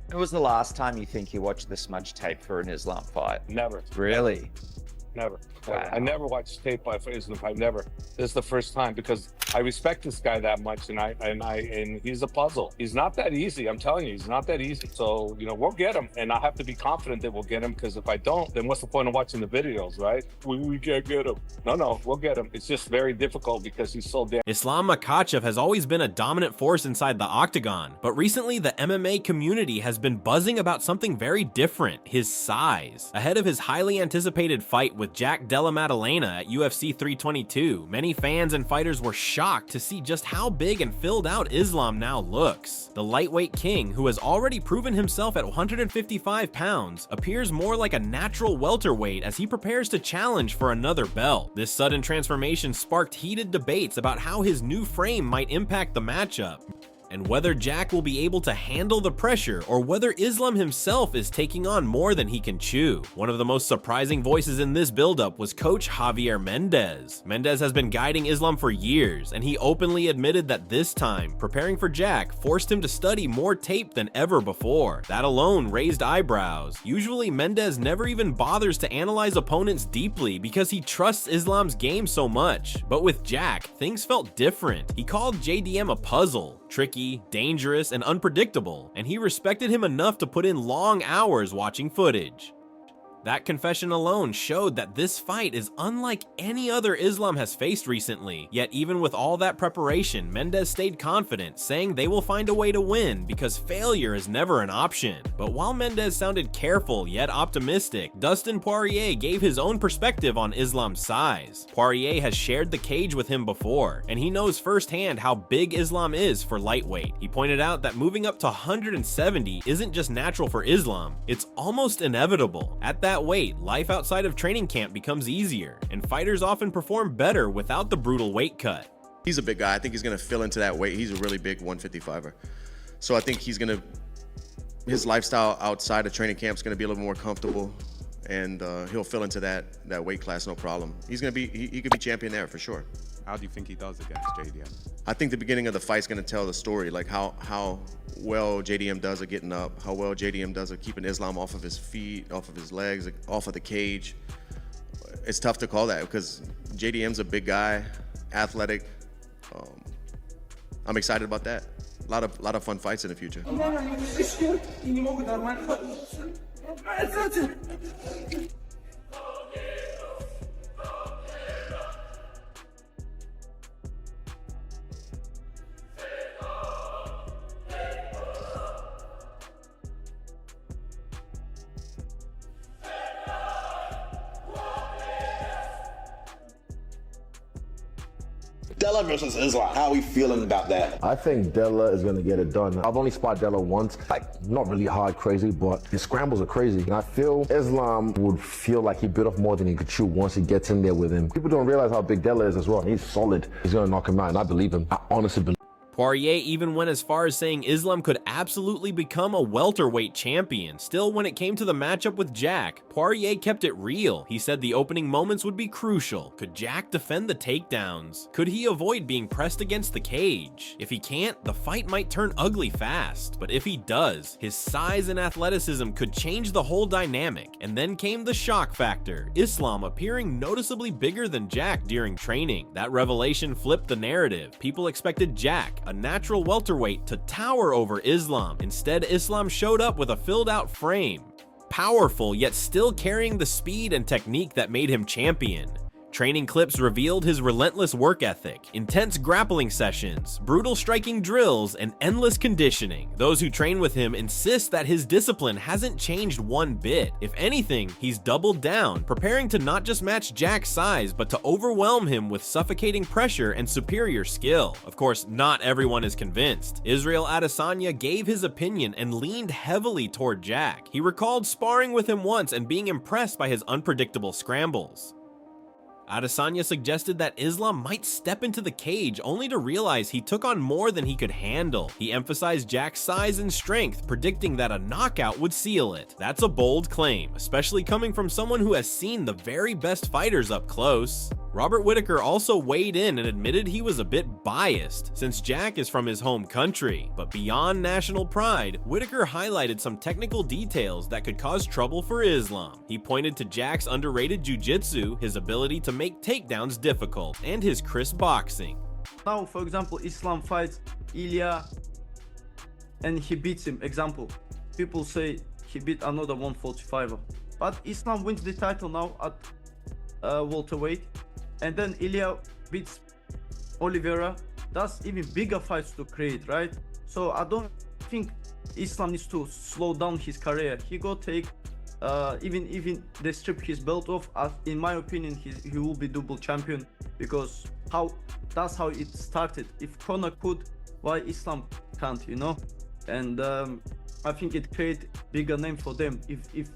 When was the last time you think you watched this much tape for an Islam fight? Never. Really? Never. Wow. I never watched tape by Islam fight. Never. This is the first time because I respect this guy that much, and he's a puzzle. He's not that easy. I'm telling you, he's not that easy. So we'll get him, and I have to be confident that we'll get him, because if I don't, then what's the point of watching the videos, right? We can't get him. No, we'll get him. It's just very difficult because he's so damn. Islam Makhachev has always been a dominant force inside the octagon, but recently the MMA community has been buzzing about something very different: his size. Ahead of his highly anticipated fight with Jack Della Maddalena at UFC 322, many fans and fighters were shocked to see just how big and filled out Islam now looks. The lightweight king, who has already proven himself at 155 pounds, appears more like a natural welterweight as he prepares to challenge for another belt. This sudden transformation sparked heated debates about how his new frame might impact the matchup, and whether Jack will be able to handle the pressure, or whether Islam himself is taking on more than he can chew. One of the most surprising voices in this buildup was coach Javier Mendez. Mendez has been guiding Islam for years, and he openly admitted that this time, preparing for Jack forced him to study more tape than ever before. That alone raised eyebrows. Usually Mendez never even bothers to analyze opponents deeply because he trusts Islam's game so much. But with Jack, things felt different. He called JDM a puzzle. Tricky, dangerous, and unpredictable, and he respected him enough to put in long hours watching footage. That confession alone showed that this fight is unlike any other Islam has faced recently. Yet even with all that preparation, Mendez stayed confident, saying they will find a way to win because failure is never an option. But while Mendez sounded careful yet optimistic, Dustin Poirier gave his own perspective on Islam's size. Poirier has shared the cage with him before, and he knows firsthand how big Islam is for lightweight. He pointed out that moving up to 170 isn't just natural for Islam, it's almost inevitable. At that weight, life outside of training camp becomes easier, and fighters often perform better without the brutal weight cut. He's a big guy. I think he's going to fill into that weight. He's a really big 155er. So I think his lifestyle outside of training camp is going to be a little more comfortable, and he'll fill into that weight class no problem. He's going to be, he could be champion there for sure. How do you think he does against JDM? I think the beginning of the fight's going to tell the story, like how well JDM does at getting up, how well JDM does at keeping Islam off of his feet, off of his legs, off of the cage. It's tough to call that because JDM's a big guy, athletic. I'm excited about that. A lot of fun fights in the future. Della versus Islam, how are we feeling about that? I think Della is going to get it done. I've only spotted Della once, not really hard crazy, but his scrambles are crazy. And I feel Islam would feel like he bit off more than he could chew once he gets in there with him. People don't realize how big Della is as well. He's solid. He's going to knock him out, and I believe him. I honestly believe. Poirier even went as far as saying Islam could absolutely become a welterweight champion. Still, when it came to the matchup with Jack, Poirier kept it real. He said the opening moments would be crucial. Could Jack defend the takedowns? Could he avoid being pressed against the cage? If he can't, the fight might turn ugly fast. But if he does, his size and athleticism could change the whole dynamic. And then came the shock factor, Islam appearing noticeably bigger than Jack during training. That revelation flipped the narrative. People expected Jack, a natural welterweight, to tower over Islam. Instead, Islam showed up with a filled out frame. Powerful, yet still carrying the speed and technique that made him champion. Training clips revealed his relentless work ethic, intense grappling sessions, brutal striking drills, and endless conditioning. Those who train with him insist that his discipline hasn't changed one bit. If anything, he's doubled down, preparing to not just match Jack's size, but to overwhelm him with suffocating pressure and superior skill. Of course, not everyone is convinced. Israel Adesanya gave his opinion and leaned heavily toward Jack. He recalled sparring with him once and being impressed by his unpredictable scrambles. Adesanya suggested that Islam might step into the cage only to realize he took on more than he could handle. He emphasized Jack's size and strength, predicting that a knockout would seal it. That's a bold claim, especially coming from someone who has seen the very best fighters up close. Robert Whittaker also weighed in and admitted he was a bit biased, since Jack is from his home country. But beyond national pride, Whittaker highlighted some technical details that could cause trouble for Islam. He pointed to Jack's underrated jiu-jitsu, his ability to make takedowns difficult, and his crisp boxing. Now, for example, Islam fights Ilya and he beats him. Example, people say he beat another 145er. But Islam wins the title now at welterweight. And then Ilya beats Oliveira. That's even bigger fights to create, right? So I don't think Islam needs to slow down his career. He go take, even they strip his belt off. In my opinion, he will be double champion, because that's how it started. If Conor could, why Islam can't, you know? And I think it create bigger name for them if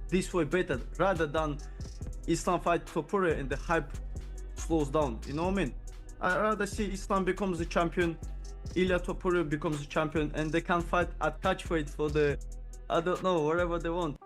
this way better, rather than Islam fight Topuria and the hype slows down, you know what I mean? I'd rather see Islam becomes the champion, Ilya Topuria becomes the champion, and they can fight at catchweight for the, I don't know, whatever they want.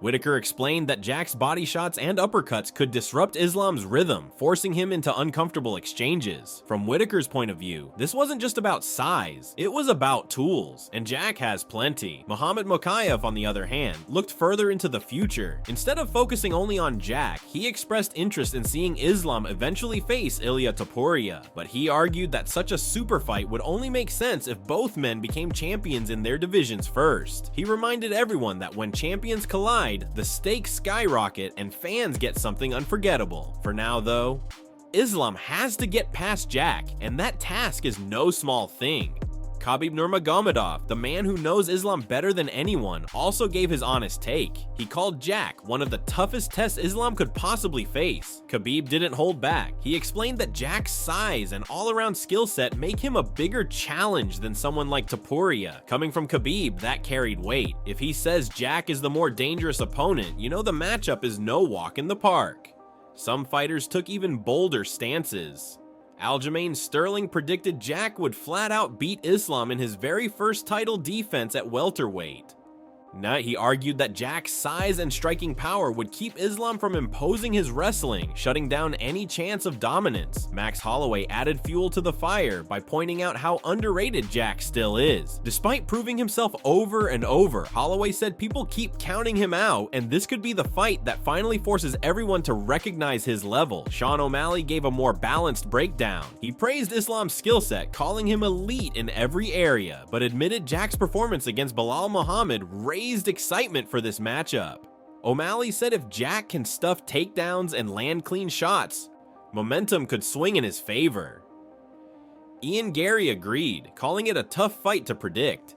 Whittaker explained that Jack's body shots and uppercuts could disrupt Islam's rhythm, forcing him into uncomfortable exchanges. From Whittaker's point of view, this wasn't just about size, it was about tools, and Jack has plenty. Islam Makhachev, on the other hand, looked further into the future. Instead of focusing only on Jack, he expressed interest in seeing Islam eventually face Ilya Topuria, but he argued that such a super fight would only make sense if both men became champions in their divisions first. He reminded everyone that when champions collide, the stakes skyrocket and fans get something unforgettable. For now though, Islam has to get past Jack, and that task is no small thing. Khabib Nurmagomedov, the man who knows Islam better than anyone, also gave his honest take. He called Jack one of the toughest tests Islam could possibly face. Khabib didn't hold back. He explained that Jack's size and all-around skill set make him a bigger challenge than someone like Topuria. Coming from Khabib, that carried weight. If he says Jack is the more dangerous opponent, you know the matchup is no walk in the park. Some fighters took even bolder stances. Aljamain Sterling predicted Jack would flat out beat Islam in his very first title defense at welterweight. He argued that Jack's size and striking power would keep Islam from imposing his wrestling, shutting down any chance of dominance. Max Holloway added fuel to the fire by pointing out how underrated Jack still is. Despite proving himself over and over, Holloway said people keep counting him out, and this could be the fight that finally forces everyone to recognize his level. Sean O'Malley gave a more balanced breakdown. He praised Islam's skill set, calling him elite in every area, but admitted Jack's performance against Bilal Muhammad raised excitement for this matchup. O'Malley said if Jack can stuff takedowns and land clean shots, momentum could swing in his favor. Ian Gary agreed, calling it a tough fight to predict.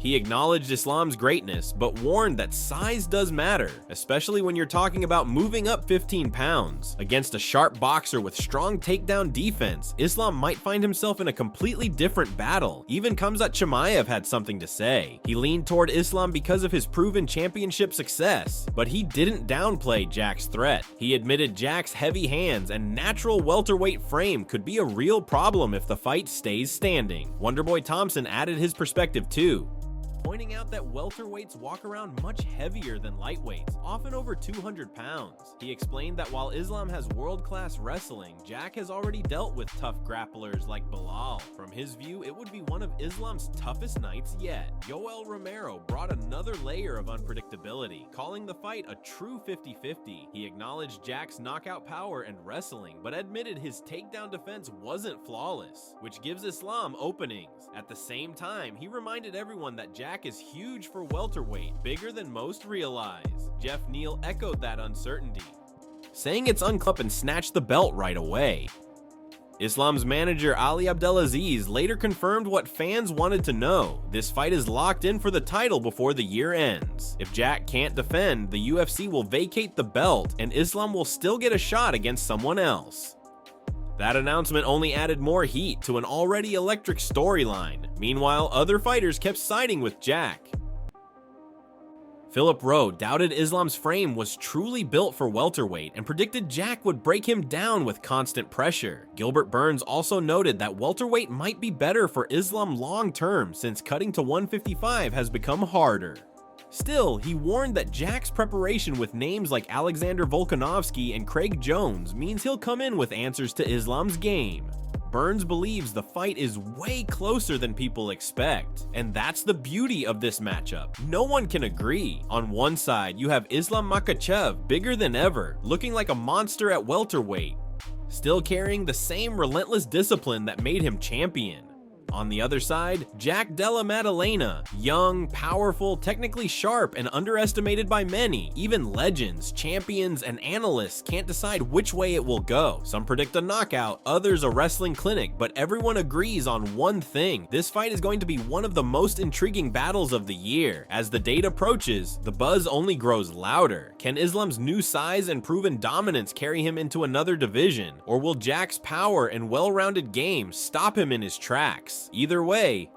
He acknowledged Islam's greatness, but warned that size does matter, especially when you're talking about moving up 15 pounds. Against a sharp boxer with strong takedown defense, Islam might find himself in a completely different battle. Even Khamzat Chimaev had something to say. He leaned toward Islam because of his proven championship success, but he didn't downplay Jack's threat. He admitted Jack's heavy hands and natural welterweight frame could be a real problem if the fight stays standing. Wonderboy Thompson added his perspective too, pointing out that welterweights walk around much heavier than lightweights, often over 200 pounds. He explained that while Islam has world-class wrestling, Jack has already dealt with tough grapplers like Bilal. From his view, it would be one of Islam's toughest nights yet. Yoel Romero brought another layer of unpredictability, calling the fight a true 50-50. He acknowledged Jack's knockout power and wrestling, but admitted his takedown defense wasn't flawless, which gives Islam openings. At the same time, he reminded everyone that Jack is huge for welterweight, bigger than most realize. Jeff Neal echoed that uncertainty. saying it's unclip and snatch the belt right away. Islam's manager Ali Abdelaziz later confirmed what fans wanted to know. This fight is locked in for the title before the year ends. If Jack can't defend, the UFC will vacate the belt and Islam will still get a shot against someone else. That announcement only added more heat to an already electric storyline. Meanwhile, other fighters kept siding with Jack. Philip Rowe doubted Islam's frame was truly built for welterweight and predicted Jack would break him down with constant pressure. Gilbert Burns also noted that welterweight might be better for Islam long term since cutting to 155 has become harder. Still, he warned that Jack's preparation with names like Alexander Volkanovski and Craig Jones means he'll come in with answers to Islam's game. Burns believes the fight is way closer than people expect, and that's the beauty of this matchup. No one can agree. On one side, you have Islam Makhachev, bigger than ever, looking like a monster at welterweight, still carrying the same relentless discipline that made him champion. On the other side, Jack Della Maddalena, young, powerful, technically sharp, and underestimated by many. Even legends, champions, and analysts can't decide which way it will go. Some predict a knockout, others a wrestling clinic, but everyone agrees on one thing. This fight is going to be one of the most intriguing battles of the year. As the date approaches, the buzz only grows louder. Can Islam's new size and proven dominance carry him into another division? Or will Jack's power and well-rounded game stop him in his tracks? Either way,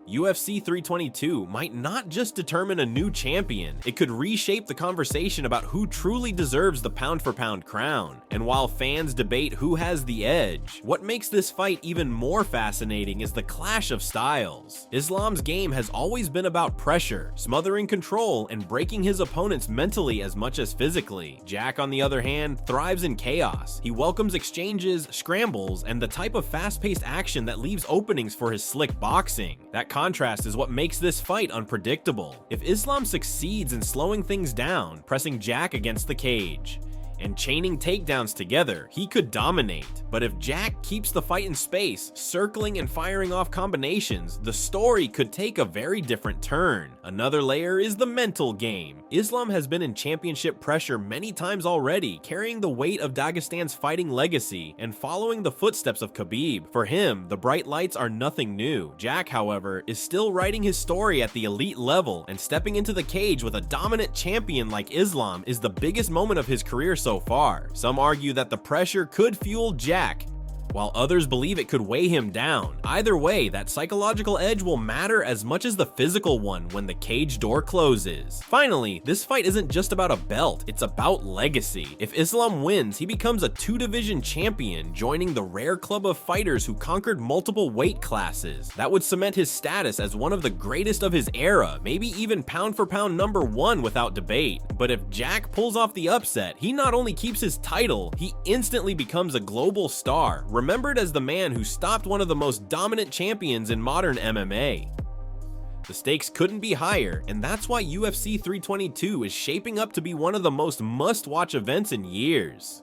UFC 322 might not just determine a new champion, it could reshape the conversation about who truly deserves the pound-for-pound crown. And while fans debate who has the edge, what makes this fight even more fascinating is the clash of styles. Islam's game has always been about pressure, smothering control, and breaking his opponents mentally as much as physically. Jack, on the other hand, thrives in chaos. He welcomes exchanges, scrambles, and the type of fast-paced action that leaves openings for his slick boxing. That contrast is what makes this fight unpredictable. If Islam succeeds in slowing things down, pressing Jack against the cage, and chaining takedowns together, he could dominate. But if Jack keeps the fight in space, circling and firing off combinations, the story could take a very different turn. Another layer is the mental game. Islam has been in championship pressure many times already, carrying the weight of Dagestan's fighting legacy and following the footsteps of Khabib. For him, the bright lights are nothing new. Jack, however, is still writing his story at the elite level, and stepping into the cage with a dominant champion like Islam is the biggest moment of his career so far. Some argue that the pressure could fuel Jack, while others believe it could weigh him down. Either way, that psychological edge will matter as much as the physical one when the cage door closes. Finally, this fight isn't just about a belt, it's about legacy. If Islam wins, he becomes a two-division champion, joining the rare club of fighters who conquered multiple weight classes. That would cement his status as one of the greatest of his era, maybe even pound-for-pound #1 without debate. But if Jack pulls off the upset, he not only keeps his title, he instantly becomes a global star, remembered as the man who stopped one of the most dominant champions in modern MMA. The stakes couldn't be higher, and that's why UFC 322 is shaping up to be one of the most must-watch events in years.